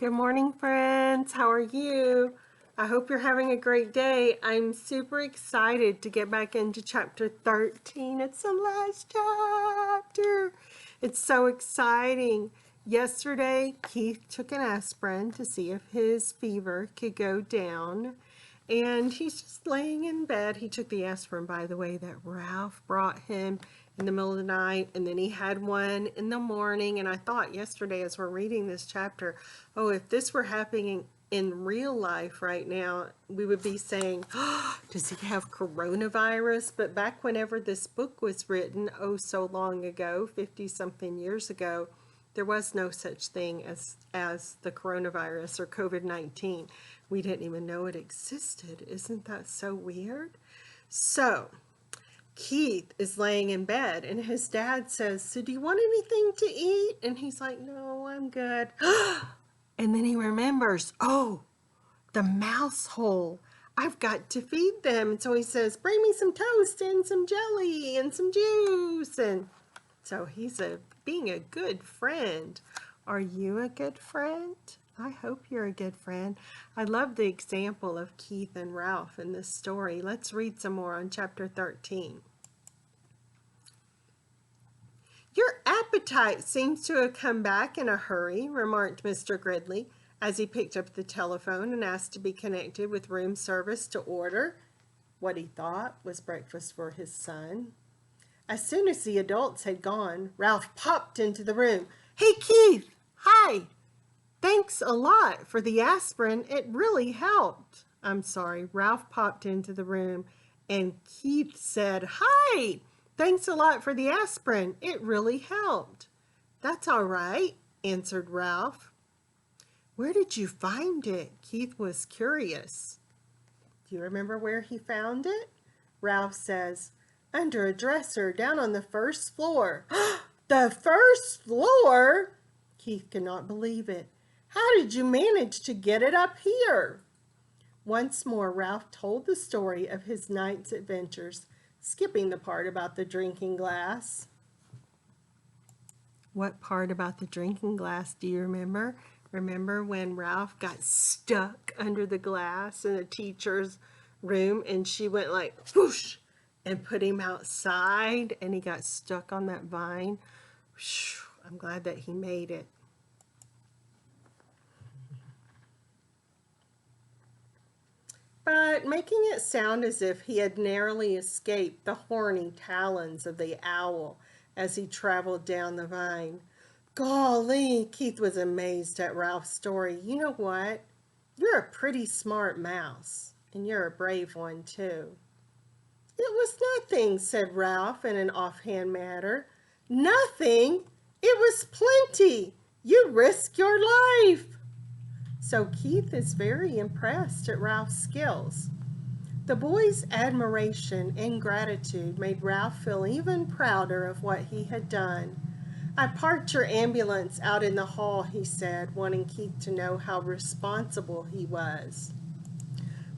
Good morning, friends. How are you? I hope you're having a great day. I'm super excited to get back into chapter 13. It's the last chapter. It's so exciting. Yesterday, Keith took an aspirin to see if his fever could go down. And he's just laying in bed. He took the aspirin, by the way, that Ralph brought him in the middle of the night, and then he had one in the morning. And I thought yesterday, as we're reading this chapter, oh, if this were happening in real life right now, we would be saying, oh, does he have coronavirus? But back whenever this book was written, oh, so long ago, 50-something years ago, there was no such thing as the coronavirus or COVID-19. We didn't even know it existed. Isn't that so weird? So Keith is laying in bed and his dad says, so do you want anything to eat? And he's like, no, I'm good. And then he remembers, oh, the mouse hole. I've got to feed them. And so he says, bring me some toast and some jelly and some juice. And so he's being a good friend. Are you a good friend? I hope you're a good friend. I love the example of Keith and Ralph in this story. Let's read some more on chapter 13. Your appetite seems to have come back in a hurry, remarked Mr. Gridley as he picked up the telephone and asked to be connected with room service to order what he thought was breakfast for his son. As soon as the adults had gone, Ralph popped into the room. Hey, Keith! Hi! Thanks a lot for the aspirin. It really helped. I'm sorry. Ralph popped into the room and Keith said, hi! Thanks a lot for the aspirin. It really helped. That's all right, answered Ralph. Where did you find it? Keith was curious. Do you remember where he found it? Ralph says, under a dresser down on the first floor. The first floor? Keith could not believe it. How did you manage to get it up here? Once more, Ralph told the story of his night's adventures, skipping the part about the drinking glass. What part about the drinking glass do you remember? Remember when Ralph got stuck under the glass in the teacher's room and she went like whoosh and put him outside and he got stuck on that vine? I'm glad that he made it. But making it sound as if he had narrowly escaped the horny talons of the owl as he traveled down the vine. Golly, Keith was amazed at Ralph's story. You know what? You're a pretty smart mouse, and you're a brave one, too. It was nothing, said Ralph in an offhand manner. Nothing? It was plenty. You risked your life. So Keith is very impressed at Ralph's skills. The boy's admiration and gratitude made Ralph feel even prouder of what he had done. I parked your ambulance out in the hall, he said, wanting Keith to know how responsible he was.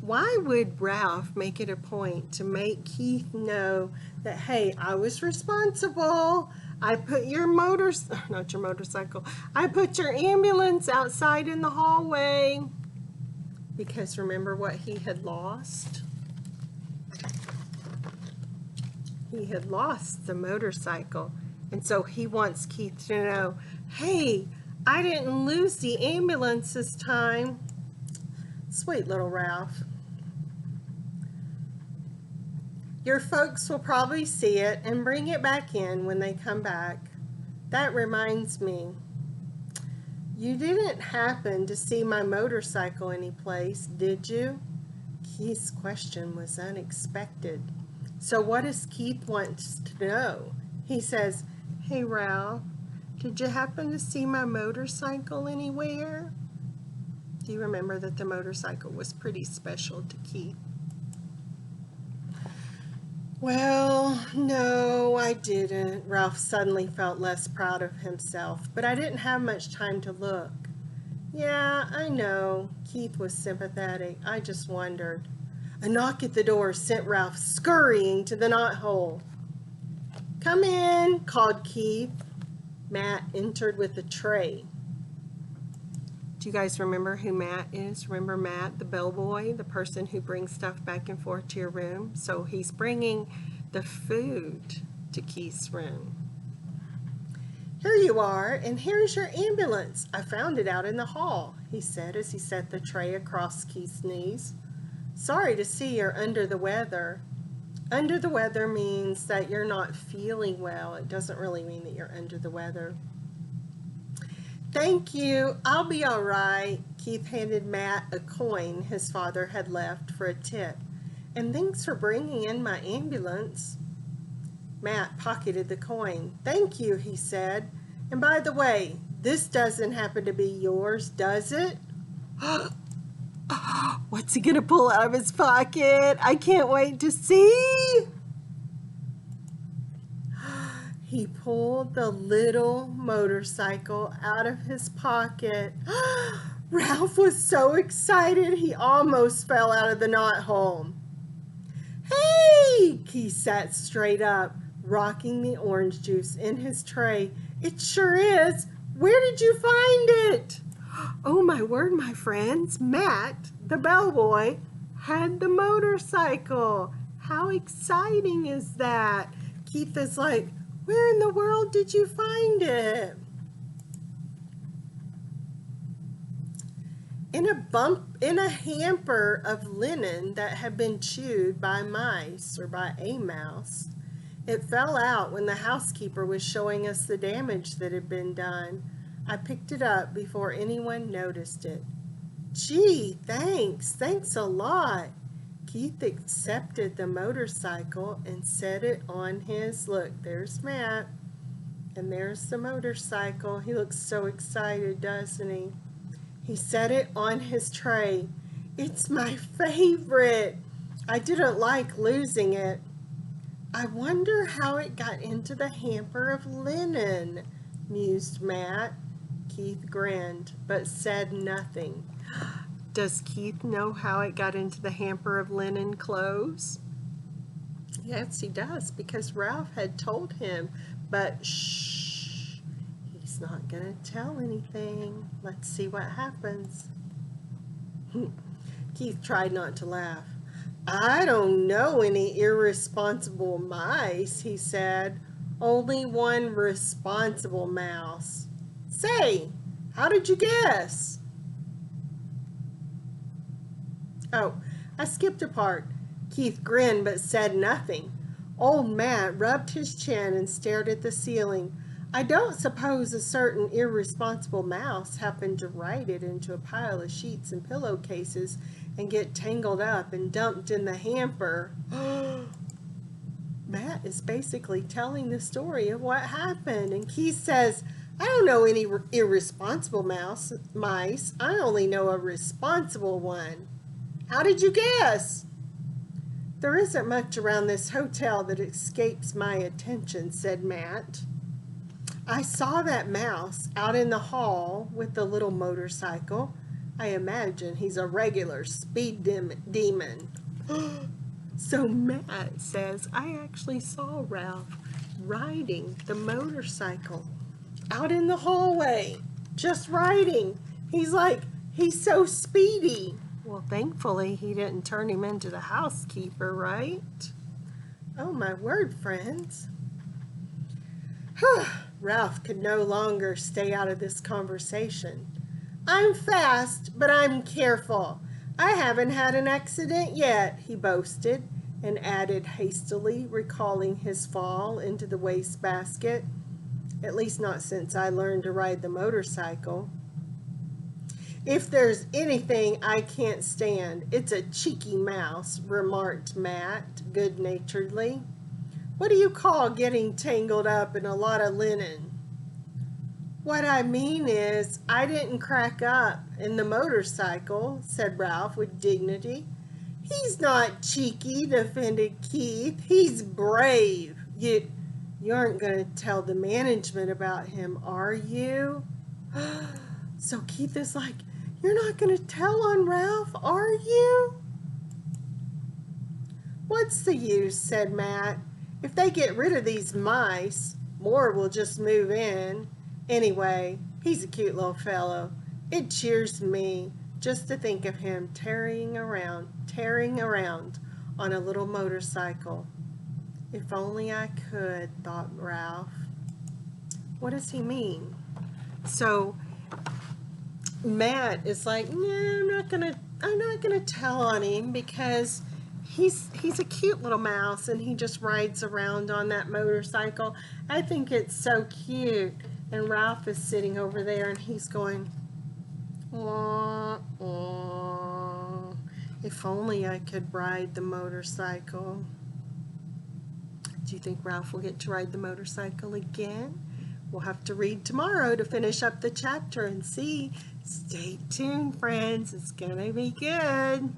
Why would Ralph make it a point to make Keith know that, hey, I was responsible? I put your I put your ambulance outside in the hallway. Because remember what he had lost? He had lost the motorcycle. And so he wants Keith to know, hey, I didn't lose the ambulance this time. Sweet little Ralph. Your folks will probably see it and bring it back in when they come back. That reminds me, you didn't happen to see my motorcycle anyplace, did you? Keith's question was unexpected. So what does Keith want to know? He says, hey, Ralph, did you happen to see my motorcycle anywhere? Do you remember that the motorcycle was pretty special to Keith? Well, no, I didn't. Ralph suddenly felt less proud of himself, but I didn't have much time to look. Yeah, I know. Keith was sympathetic. I just wondered. A knock at the door sent Ralph scurrying to the knothole. Come in, called Keith. Matt entered with a tray. Do you guys remember who Matt is? Remember Matt, the bellboy, the person who brings stuff back and forth to your room? So he's bringing the food to Keith's room. Here you are, and here's your ambulance. I found it out in the hall, he said as he set the tray across Keith's knees. Sorry to see you're under the weather. Under the weather means that you're not feeling well. It doesn't really mean that you're under the weather. Thank you. I'll be all right. Keith handed Matt a coin his father had left for a tip. And thanks for bringing in my ambulance. Matt pocketed the coin. Thank you, he said. And by the way, this doesn't happen to be yours, does it? What's he going to pull out of his pocket? I can't wait to see. He pulled the little motorcycle out of his pocket. Ralph was so excited he almost fell out of the knothole. Hey! Keith sat straight up, rocking the orange juice in his tray. It sure is. Where did you find it? Oh my word, my friends. Matt, the bellboy, had the motorcycle. How exciting is that? Keith is like, where in the world did you find it? In a hamper of linen that had been chewed by mice or by a mouse. It fell out when the housekeeper was showing us the damage that had been done. I picked it up before anyone noticed it. Gee, thanks a lot. Keith accepted the motorcycle and set it on his, look, there's Matt, and there's the motorcycle. He looks so excited, doesn't he? He set it on his tray. It's my favorite. I didn't like losing it. I wonder how it got into the hamper of linen, mused Matt. Keith grinned, but said nothing. Does Keith know how it got into the hamper of linen clothes? Yes, he does, because Ralph had told him, but shh, he's not going to tell anything. Let's see what happens. Keith tried not to laugh. I don't know any irresponsible mice, he said. Only one responsible mouse. Say, how did you guess? Oh, I skipped a part. Keith grinned but said nothing. Old Matt rubbed his chin and stared at the ceiling. I don't suppose a certain irresponsible mouse happened to ride it into a pile of sheets and pillowcases and get tangled up and dumped in the hamper. Matt is basically telling the story of what happened, and Keith says, I don't know any irresponsible mice. I only know a responsible one. How did you guess? There isn't much around this hotel that escapes my attention, said Matt. I saw that mouse out in the hall with the little motorcycle. I imagine he's a regular speed demon. So Matt says, I actually saw Ralph riding the motorcycle out in the hallway, just riding. He's so speedy. Well, thankfully, he didn't turn him into the housekeeper, right? Oh, my word, friends. Ralph could no longer stay out of this conversation. I'm fast, but I'm careful. I haven't had an accident yet, he boasted, and added hastily, recalling his fall into the wastebasket. At least not since I learned to ride the motorcycle. If there's anything I can't stand, it's a cheeky mouse, remarked Matt good-naturedly. What do you call getting tangled up in a lot of linen? What I mean is, I didn't crack up in the motorcycle, said Ralph with dignity. He's not cheeky, defended Keith. He's brave. You aren't going to tell the management about him, are you? So Keith is like, you're not going to tell on Ralph, are you? What's the use, said Matt. If they get rid of these mice, more will just move in. Anyway, he's a cute little fellow, It cheers me just to think of him tearing around on a little motorcycle. If only I could, thought Ralph. What does he mean? So Matt is like, nah, I'm not gonna tell on him because he's a cute little mouse and he just rides around on that motorcycle. I think it's so cute. And Ralph is sitting over there and he's going, wah, wah. If only I could ride the motorcycle. Do you think Ralph will get to ride the motorcycle again? We'll have to read tomorrow to finish up the chapter and see. Stay tuned, friends. It's gonna be good.